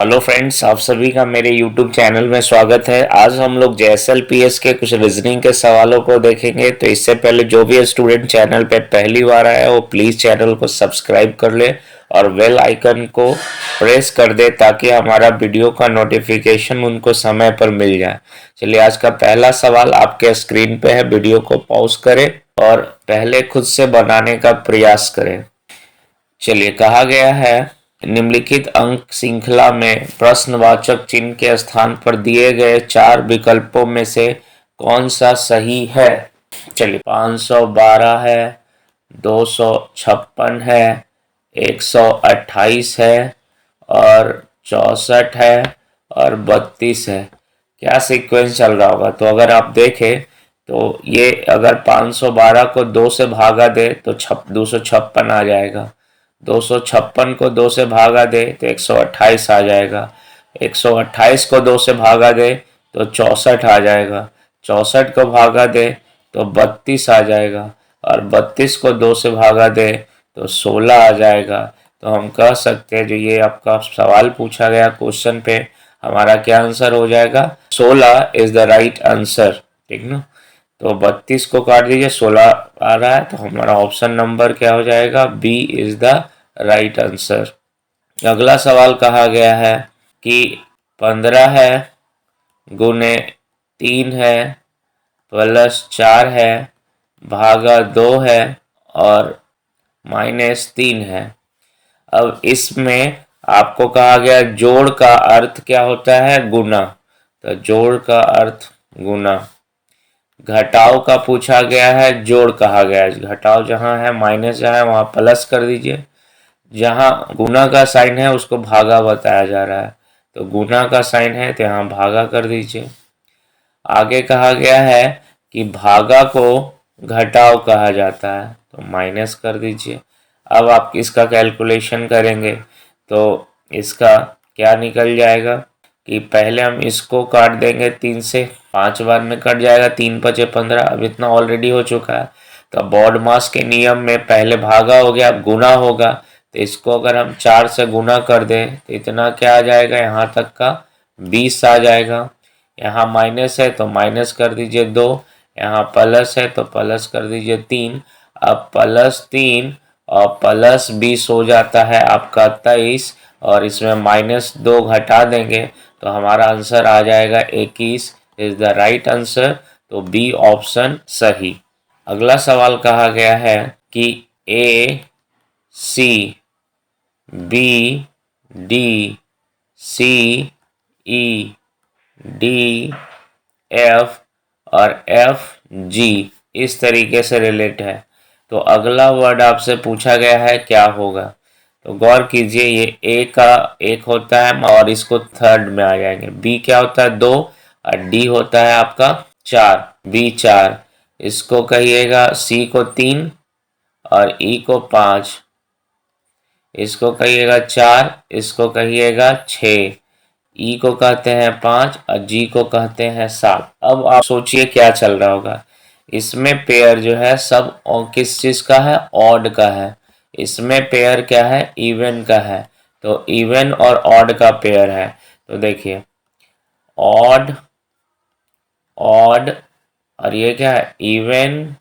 Hello friends, आप सभी का मेरे यूट्यूब चैनल में स्वागत है। आज हम लोग जेएसएलपीएस के कुछ रीजनिंग के सवालों को देखेंगे। तो इससे पहले जो भी स्टूडेंट चैनल पे पहली बार आया है वो प्लीज़ चैनल को सब्सक्राइब कर ले और बेल आइकन को प्रेस कर दे ताकि हमारा वीडियो का नोटिफिकेशन उनको समय पर मिल जाए। चलिए, आज का पहला सवाल आपके स्क्रीन पे है। वीडियो को पॉज करें और पहले खुद से बनाने का प्रयास करें। चलिए, कहा गया है निम्नलिखित अंक श्रृंखला में प्रश्नवाचक चिन्ह के स्थान पर दिए गए चार विकल्पों में से कौन सा सही है। चलिए, 512 है, 256 है, 128 है और 64 है और 32 है। क्या सीक्वेंस चल रहा होगा? तो अगर आप देखें तो ये अगर 512 को 2 से भागा दे तो 256 आ जाएगा। 256 को 2 से भागा दे तो 128 आ जाएगा। 128 को 2 से भागा दे तो 64 आ जाएगा। 64 को भागा दे तो 32 आ जाएगा और 32 को 2 से भागा दे तो 16 आ जाएगा। तो हम कह सकते हैं जो ये आपका सवाल पूछा गया क्वेश्चन पे, हमारा क्या आंसर हो जाएगा? 16 इज द राइट आंसर। ठीक ना? तो 32 को काट दीजिए, 16 आ रहा है, तो हमारा ऑप्शन नंबर क्या हो जाएगा? B is the right answer. अगला सवाल कहा गया है कि 15 है गुने 3 है प्लस 4 है भागा 2 है और -3 है। अब इसमें आपको कहा गया जोड़ का अर्थ क्या होता है? गुना। तो जोड़ का अर्थ गुना। घटाव का पूछा गया है, जोड़ कहा गया है। घटाव जहाँ है, माइनस जहाँ है वहाँ प्लस कर दीजिए। जहाँ गुना का साइन है उसको भागा बताया जा रहा है, तो गुना का साइन है तो यहाँ भागा कर दीजिए। आगे कहा गया है कि भागा को घटाव कहा जाता है, तो माइनस कर दीजिए। अब आप इसका कैलकुलेशन करेंगे तो इसका क्या निकल जाएगा कि पहले हम इसको काट देंगे 3 से, 5 बार में कट जाएगा। 3 पचे 15, अब इतना ऑलरेडी हो चुका है। तो बॉड मास के नियम में पहले भागा हो गया, अब गुना होगा। तो इसको अगर हम 4 से गुना कर दें तो इतना क्या आ जाएगा? यहाँ तक का 20 आ जाएगा। यहाँ माइनस है तो माइनस कर दीजिए 2, यहाँ प्लस है तो प्लस कर दीजिए 3। अब +3 और +20 हो जाता है आपका 23, और इसमें -2 घटा देंगे तो हमारा आंसर आ जाएगा 21 इज द राइट आंसर। तो बी ऑप्शन सही। अगला सवाल कहा गया है कि A C B D C E D F और एफ जी इस तरीके से रिलेट है। तो अगला वर्ड आपसे पूछा गया है क्या होगा? तो गौर कीजिए, ये ए का एक होता है और इसको थर्ड में आ जाएंगे। बी क्या होता है? 2 और डी होता है आपका 4, बी 4। इसको कहिएगा सी को 3 और ई को 5। इसको कहिएगा 4, इसको कहिएगा 6। ई को कहते हैं 5 और जी को कहते हैं 7। अब आप सोचिए क्या चल रहा होगा। इसमें पेयर जो है सब किस चीज़ का है? ऑड का है। इसमें पेयर क्या है? इवन का है। तो इवन और ऑड का पेयर है। तो देखिए, ऑड ऑड और ये क्या है? इवन।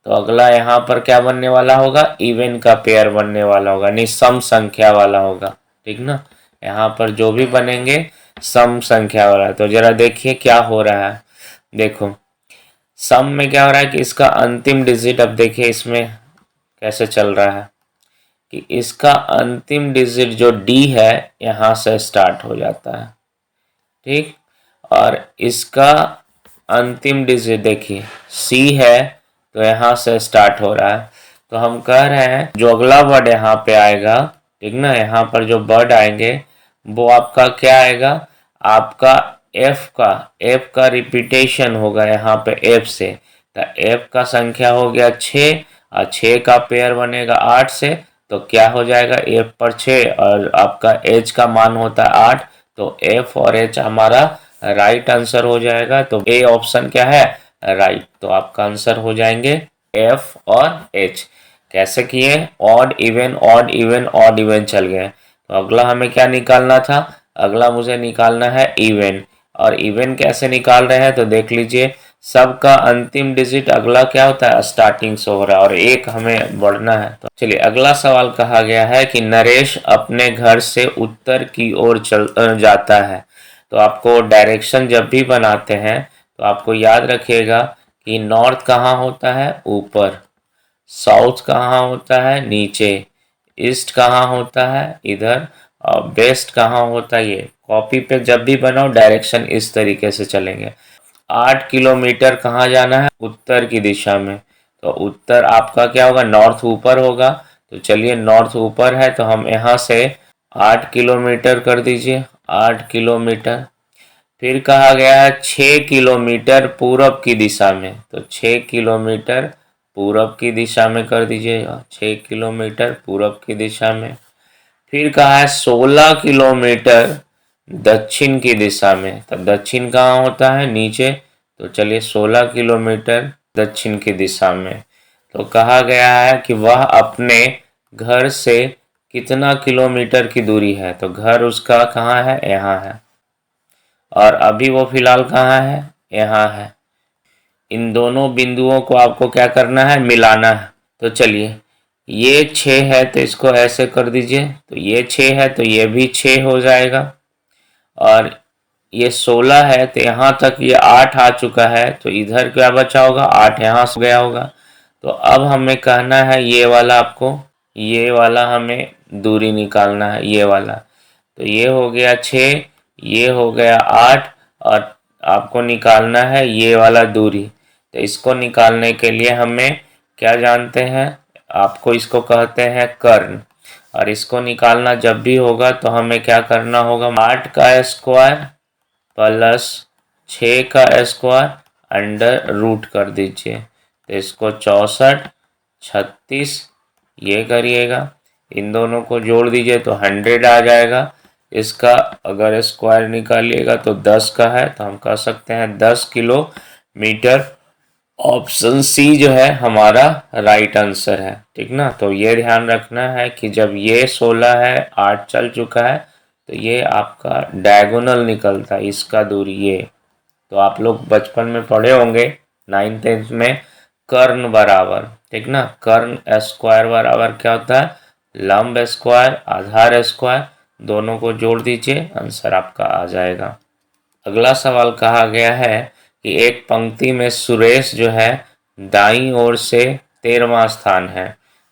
तो अगला यहाँ पर क्या बनने वाला होगा? इवन का पेयर बनने वाला होगा, नहीं सम संख्या वाला होगा। ठीक ना? यहाँ पर जो भी बनेंगे सम संख्या वाला। तो जरा देखिए क्या हो रहा है। देखो, सम में क्या हो रहा है कि इसका अंतिम डिजिट, अब देखिए इसमें कैसे चल रहा है कि इसका अंतिम डिजिट जो डी है यहाँ से स्टार्ट हो जाता है। ठीक, और इसका अंतिम डिजिट देखिए सी है तो यहाँ से स्टार्ट हो रहा है। तो हम कह रहे हैं जो अगला वर्ड यहाँ पे आएगा, ठीक ना, यहाँ पर जो वर्ड आएंगे वो आपका क्या आएगा? आपका एफ का रिपीटेशन होगा यहाँ पे एफ से। तो एफ का संख्या हो गया 6 और 6 का पेयर बनेगा 8 से। तो क्या हो जाएगा? एफ पर 6 और आपका एच का मान होता है 8। तो एफ और एच हमारा राइट आंसर हो जाएगा। तो ए ऑप्शन क्या है? राइट। तो आपका आंसर हो जाएंगे एफ और एच। कैसे किए? Odd even odd even odd even चल गए। तो अगला हमें क्या निकालना था, अगला मुझे निकालना है इवन। और इवन कैसे निकाल रहे हैं तो देख लीजिए, सबका अंतिम डिजिट अगला क्या होता है, स्टार्टिंग से हो रहा है और एक हमें बढ़ना है। तो चलिए अगला सवाल कहा गया है कि नरेश अपने घर से उत्तर की ओर चल जाता है। तो आपको डायरेक्शन जब भी बनाते हैं तो आपको याद रखिएगा कि नॉर्थ कहाँ होता है, ऊपर, साउथ कहाँ होता है, नीचे, ईस्ट कहाँ होता है, इधर, और वेस्ट कहाँ होता है, ये कॉपी पे जब भी बनाओ डायरेक्शन इस तरीके से चलेंगे। 8 किलोमीटर कहाँ जाना है, उत्तर की दिशा में। तो उत्तर आपका क्या होगा, नॉर्थ ऊपर होगा। तो चलिए नॉर्थ ऊपर है तो हम यहाँ से 8 किलोमीटर कर दीजिए, 8 किलोमीटर। फिर कहा गया है 6 किलोमीटर पूरब की दिशा में, तो 6 किलोमीटर पूरब की दिशा में कर दीजिएगा, 6 किलोमीटर पूरब की दिशा में। फिर कहा है 16 किलोमीटर दक्षिण की दिशा में, तो दक्षिण कहाँ होता है, नीचे। तो चलिए 16 किलोमीटर दक्षिण की दिशा में। तो कहा गया है कि वह अपने घर से कितना किलोमीटर की दूरी है, तो घर उसका कहाँ है, यहाँ है, और अभी वो फिलहाल कहाँ है, यहाँ है। इन दोनों बिंदुओं को आपको क्या करना है, मिलाना है। तो चलिए ये 6 है तो इसको ऐसे कर दीजिए, तो ये 6 है तो ये भी 6 हो जाएगा, और ये 16 है तो यहाँ तक ये 8 आ चुका है, तो इधर क्या बचा होगा, 8 यहाँ से गया होगा। तो अब हमें कहना है ये वाला, आपको ये वाला हमें दूरी निकालना है, ये वाला। तो ये हो गया 6, ये हो गया 8, और आपको निकालना है ये वाला दूरी। तो इसको निकालने के लिए हमें क्या जानते हैं, आपको इसको कहते हैं कर्ण। और इसको निकालना जब भी होगा तो हमें क्या करना होगा, 8 का स्क्वायर प्लस 6 का स्क्वायर अंडर रूट कर दीजिए। तो इसको 64, 36 ये करिएगा, इन दोनों को जोड़ दीजिए तो 100 आ जाएगा। इसका अगर स्क्वायर निकालिएगा तो 10 का है, तो हम कह सकते हैं 10 किलोमीटर। ऑप्शन सी जो है हमारा राइट आंसर है, ठीक ना। तो ये ध्यान रखना है कि जब ये 16 है, 8 चल चुका है, तो ये आपका डायगोनल निकलता है, इसका दूरी ये। तो आप लोग बचपन में पढ़े होंगे 9th 10th में, कर्ण बराबर, ठीक ना, कर्ण स्क्वायर बराबर क्या होता है, लंब स्क्वायर आधार स्क्वायर, दोनों को जोड़ दीजिए, आंसर आपका आ जाएगा। अगला सवाल कहा गया है कि एक पंक्ति में सुरेश जो है दाईं ओर से 13वां स्थान है।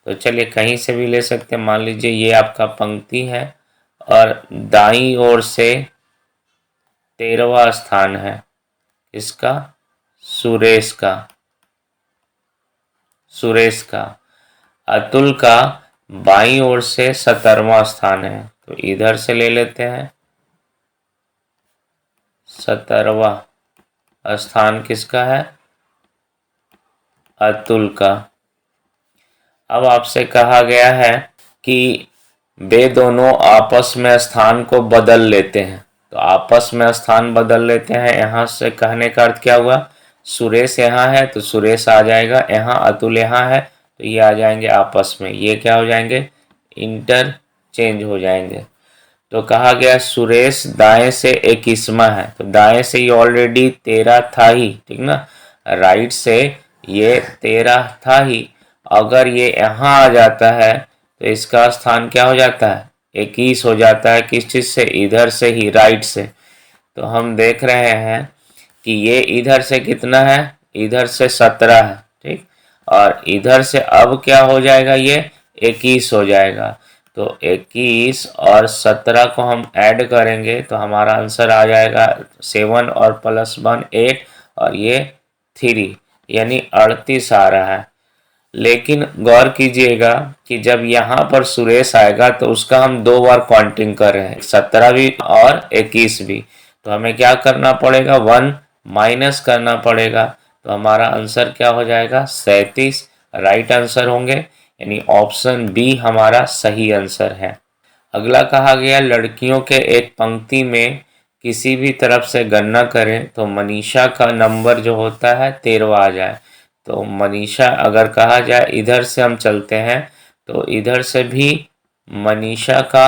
तो चलिए कहीं से भी ले सकते हैं, मान लीजिए ये आपका पंक्ति है और दाईं ओर से 13वां स्थान है, इसका, सुरेश का, सुरेश का। अतुल का बाईं ओर से 17वां स्थान है, तो इधर से ले लेते हैं, 17वां स्थान किसका है, अतुल का। अब आपसे कहा गया है कि वे दोनों आपस में स्थान को बदल लेते हैं। तो आपस में स्थान बदल लेते हैं, यहाँ से कहने का अर्थ क्या हुआ, सुरेश यहाँ है तो सुरेश आ जाएगा यहाँ, अतुल यहाँ है तो ये आ जाएंगे आपस में, ये क्या हो जाएंगे, इंटरचेंज हो जाएंगे। तो कहा गया सुरेश दाएं से 21वां है, तो दाएं से ये ऑलरेडी 13 था ही, ठीक ना, राइट से ये 13 था ही। अगर ये यहाँ आ जाता है तो इसका स्थान क्या हो जाता है, 21 हो जाता है, किस चीज़ से, इधर से ही, राइट से। तो हम देख रहे हैं कि ये इधर से कितना है, इधर से 17 है, ठीक, और इधर से अब क्या हो जाएगा, ये 21 हो जाएगा। तो 21 और 17 को हम ऐड करेंगे तो हमारा आंसर आ जाएगा 7 और प्लस 1 8, और ये 3, यानी 38 आ रहा है। लेकिन गौर कीजिएगा कि जब यहाँ पर सुरेश आएगा तो उसका हम 2 बार काउंटिंग कर रहे हैं, 17 भी और 21 भी। तो हमें क्या करना पड़ेगा, 1 माइनस करना पड़ेगा। तो हमारा आंसर क्या हो जाएगा, 37 राइट आंसर होंगे, यानी ऑप्शन बी हमारा सही आंसर है। अगला कहा गया लड़कियों के एक पंक्ति में किसी भी तरफ से गणना करें तो मनीषा का नंबर जो होता है 13वां आ जाए। तो मनीषा अगर कहा जाए, इधर से हम चलते हैं तो इधर से भी मनीषा का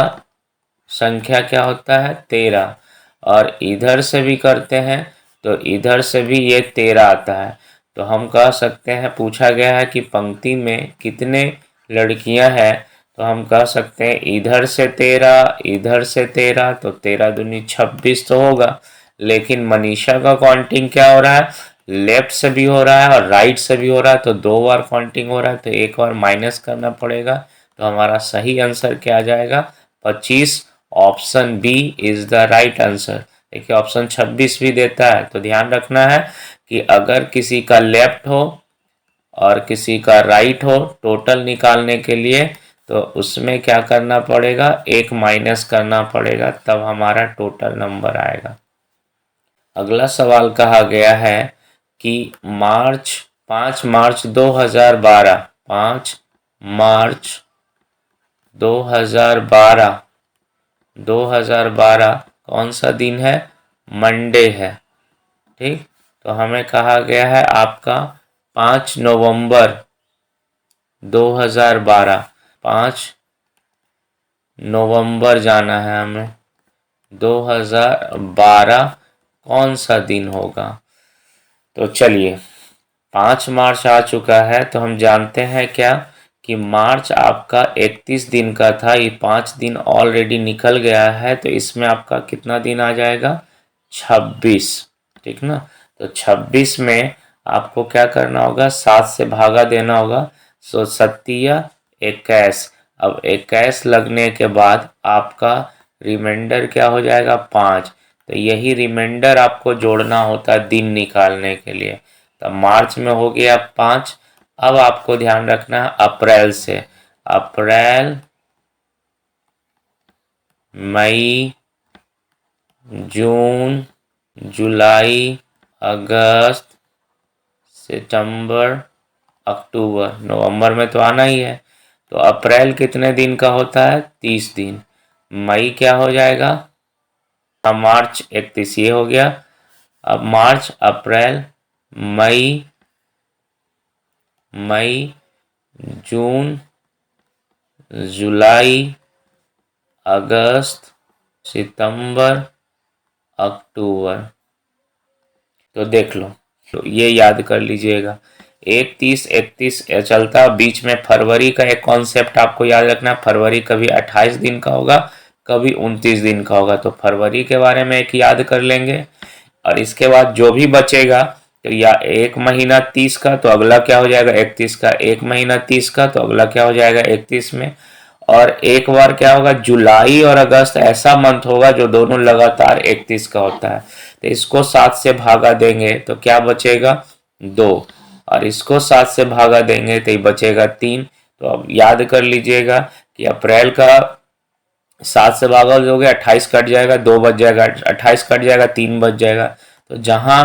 संख्या क्या होता है 13, और इधर से भी करते हैं तो इधर से भी ये 13 आता है। तो हम कह सकते हैं, पूछा गया है कि पंक्ति में कितने लड़कियां हैं, तो हम कह सकते हैं इधर से 13, इधर से 13, तो 13 दूनी 26 तो होगा। लेकिन मनीषा का काउंटिंग क्या हो रहा है, लेफ्ट से भी हो रहा है और राइट से भी हो रहा है, तो 2 बार काउंटिंग हो रहा है, तो एक बार माइनस करना पड़ेगा। तो हमारा सही आंसर क्या आ जाएगा, 25। Option B is the right answer. देखिए ऑप्शन 26 भी देता है, तो ध्यान रखना है कि अगर किसी का लेफ्ट हो और किसी का राइट हो टोटल निकालने के लिए, तो उसमें क्या करना पड़ेगा, एक माइनस करना पड़ेगा, तब हमारा टोटल नंबर आएगा। अगला सवाल कहा गया है कि 5 मार्च 2012, 5 मार्च 2012, 2012 कौन सा दिन है, मंडे है। ठीक, तो हमें कहा गया है आपका 5 नवंबर 2012, 5 नवंबर जाना है हमें। 2012 कौन सा दिन होगा, तो चलिए 5 मार्च आ चुका है, तो हम जानते हैं क्या कि मार्च आपका 31 दिन का था, ये 5 दिन ऑलरेडी निकल गया है, तो इसमें आपका कितना दिन आ जाएगा, 26। ठीक ना, तो 26 में आपको क्या करना होगा, 7 से भागा देना होगा। सो 7 21, अब 21 लगने के बाद आपका रिमाइंडर क्या हो जाएगा, 5। तो यही रिमाइंडर आपको जोड़ना होता है दिन निकालने के लिए। तब मार्च में हो गया 5। अब आपको ध्यान रखना है अप्रैल से, अप्रैल, मई, जून, जुलाई, अगस्त, सितंबर, अक्टूबर, नवंबर में तो आना ही है। तो अप्रैल कितने दिन का होता है, 30 दिन। मई क्या हो जाएगा, मार्च 31, ये हो गया। अब मार्च, अप्रैल, मई, मई, जून, जुलाई, अगस्त, सितंबर, अक्टूबर। तो देख लो, तो ये याद कर लीजिएगा, 31 चलता, बीच में फरवरी का एक कॉन्सेप्ट आपको याद रखना है, फरवरी कभी 28 दिन का होगा, कभी 29 दिन का होगा, तो फरवरी के बारे में एक याद कर लेंगे। और इसके बाद जो भी बचेगा, तो या एक महीना 30 का, तो अगला क्या हो जाएगा 31 का, एक महीना 30 का, तो अगला क्या हो जाएगा 31 में। और एक बार क्या होगा, जुलाई और अगस्त ऐसा मंथ होगा जो दोनों लगातार 31 का होता है, तो इसको 7 से भागा देंगे तो क्या बचेगा, 2, और इसको 7 से भागा देंगे तो ये बचेगा 3। तो अब याद कर लीजिएगा कि अप्रैल का 7 से भागा दोगे 28 कट जाएगा, 2 बच जाएगा, 28 कट जाएगा, 3 बच जाएगा। तो जहाँ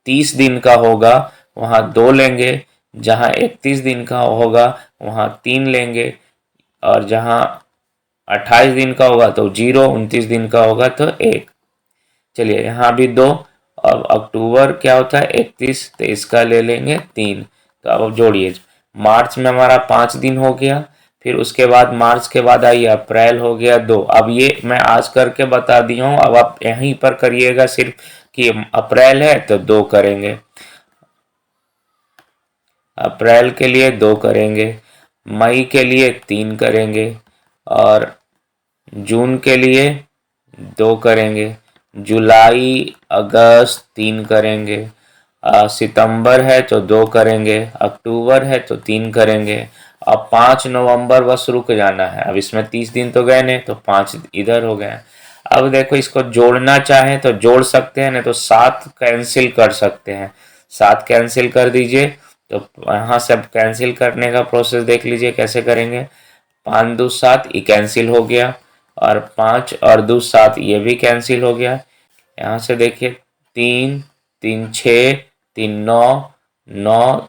30 दिन का होगा वहाँ 2 लेंगे, जहाँ 31 दिन का होगा वहाँ 3 लेंगे, और जहाँ 28 दिन का होगा तो 0, 29 दिन का होगा तो 1। चलिए यहाँ भी 2। अब अक्टूबर क्या होता है 31, तो इसका ले लेंगे 3। तो अब जोड़िए, मार्च में हमारा 5 दिन हो गया, फिर उसके बाद मार्च के बाद आइए अप्रैल हो गया 2। अब ये मैं आज करके बता दिया हूँ, अब आप यहीं पर करिएगा सिर्फ कि अप्रैल है तो 2 करेंगे, अप्रैल के लिए 2 करेंगे, मई के लिए 3 करेंगे, और जून के लिए 2 करेंगे, जुलाई अगस्त 3 करेंगे, सितंबर है तो 2 करेंगे, अक्टूबर है तो 3 करेंगे। अब 5 नवंबर बस रुक जाना है, अब इसमें 30 दिन तो गए नहीं, तो 5 इधर हो गए। अब देखो इसको जोड़ना चाहें तो जोड़ सकते हैं, नहीं तो 7 कैंसिल कर सकते हैं, 7 कैंसिल कर दीजिए। तो यहाँ से अब कैंसिल करने का प्रोसेस देख लीजिए कैसे करेंगे, 5 2 7 ये कैंसिल हो गया, और 5 और 2 7 ये भी कैंसिल हो गया। यहाँ से देखिए 3 3 6 3 9 9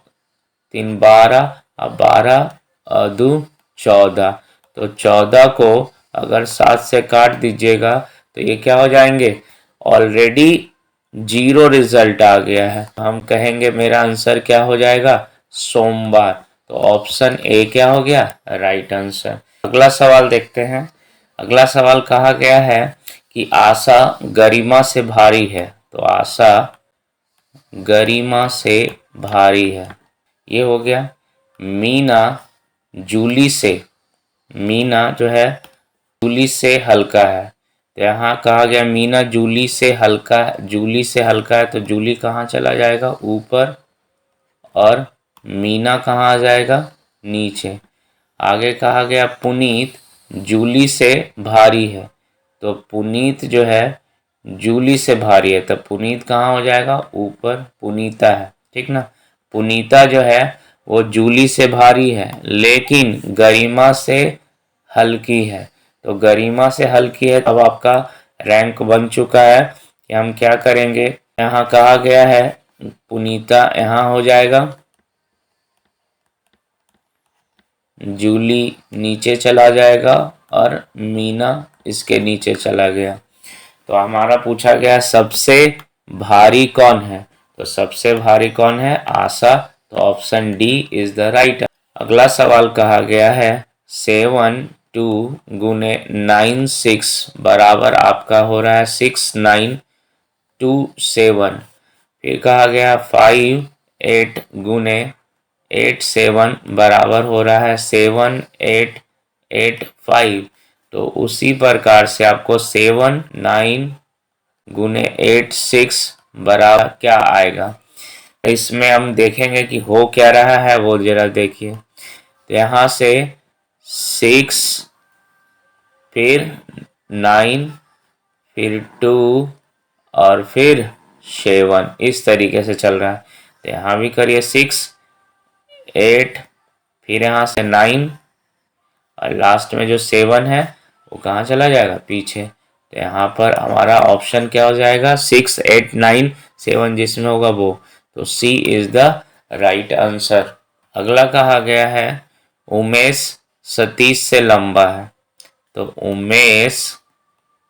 3 12, अब 12 और 2 14, तो 14 को अगर 7 से काट दीजिएगा तो ये क्या हो जाएंगे, ऑलरेडी 0 रिजल्ट आ गया है। हम कहेंगे मेरा आंसर क्या हो जाएगा, सोमवार। तो ऑप्शन ए क्या हो गया, राइट आंसर। अगला सवाल देखते हैं। अगला सवाल कहा गया है कि आशा गरिमा से भारी है। तो आशा गरिमा से भारी है, ये हो गया। मीना जूली से, मीना जो है जूली से हल्का है। तो यहाँ कहा गया मीना जूली से हल्का है, जूली से हल्का है, तो जूली कहाँ चला जाएगा, ऊपर, और मीना कहाँ आ जाएगा, नीचे। आगे कहा गया पुनीत जूली से भारी है। तो पुनीत जो है जूली से भारी है, तो पुनीत कहाँ हो जाएगा, ऊपर, पुनीता है, ठीक ना। पुनीता जो है वो जूली से भारी है लेकिन गरिमा से हल्की है। तो गरिमा से हल्की है, अब आपका रैंक बन चुका है कि हम क्या करेंगे। यहाँ कहा गया है पुनीता यहाँ हो जाएगा, जूली नीचे चला जाएगा और मीना इसके नीचे चला गया। तो हमारा पूछा गया सबसे भारी कौन है। तो सबसे भारी कौन है, आशा। तो option D is the right. अगला सवाल कहा गया है 7 2 गुने 9 6 बराबर आपका हो रहा है 6 9 2 7। फिर कहा गया 5 8 गुने 8 7 बराबर हो रहा है 7 8 8 5। तो उसी प्रकार से आपको 7 9 गुने 8 6 बराबर क्या आएगा। इसमें हम देखेंगे कि हो क्या रहा है, वो जरा देखिए। तो यहाँ से 6 फिर 9 फिर 2 और फिर 7 इस तरीके से चल रहा है। तो यहाँ भी करिए 6 8 फिर यहाँ से 9 और लास्ट में जो 7 है वो कहाँ चला जाएगा, पीछे। तो यहाँ पर हमारा ऑप्शन क्या हो जाएगा, 6 8 9 7 जिसमें होगा वो। तो सी इज द राइट आंसर। अगला कहा गया है उमेश सतीश से लंबा है। तो उमेश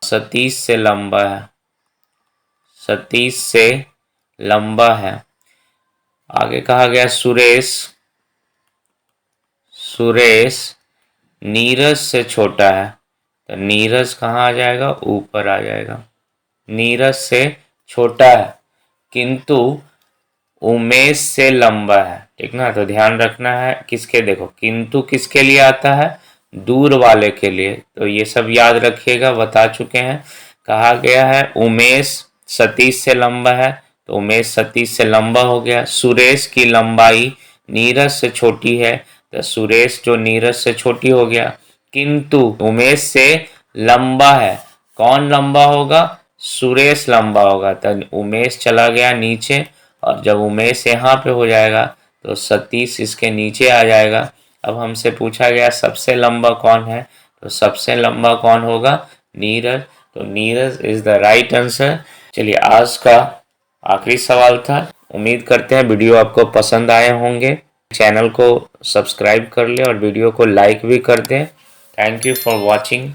सतीश से लंबा है, सतीश से लंबा है। आगे कहा गया सुरेश, सुरेश नीरज से छोटा है। तो नीरज कहाँ आ जाएगा, ऊपर आ जाएगा। नीरज से छोटा है किंतु उमेश से लंबा है, ठीक ना। तो ध्यान रखना है किसके, देखो किंतु किसके लिए आता है, दूर वाले के लिए। तो ये सब याद रखिएगा, बता चुके हैं। कहा गया है उमेश सतीश से लंबा है, तो उमेश सतीश से लंबा हो गया। सुरेश की लंबाई नीरज से छोटी है, तो सुरेश जो नीरज से छोटी हो गया। किंतु उमेश से लंबा है, कौन लंबा होगा, सुरेश लंबा होगा। तो उमेश चला गया नीचे, और जब उमेश यहाँ पे हो जाएगा तो सतीश इसके नीचे आ जाएगा। अब हमसे पूछा गया सबसे लंबा कौन है, तो सबसे लंबा कौन होगा, नीरज। तो Neeraj is the right answer. चलिए आज का आखिरी सवाल था। उम्मीद करते हैं वीडियो आपको पसंद आए होंगे। चैनल को सब्सक्राइब कर ले और वीडियो को लाइक भी कर दें। Thank you for watching.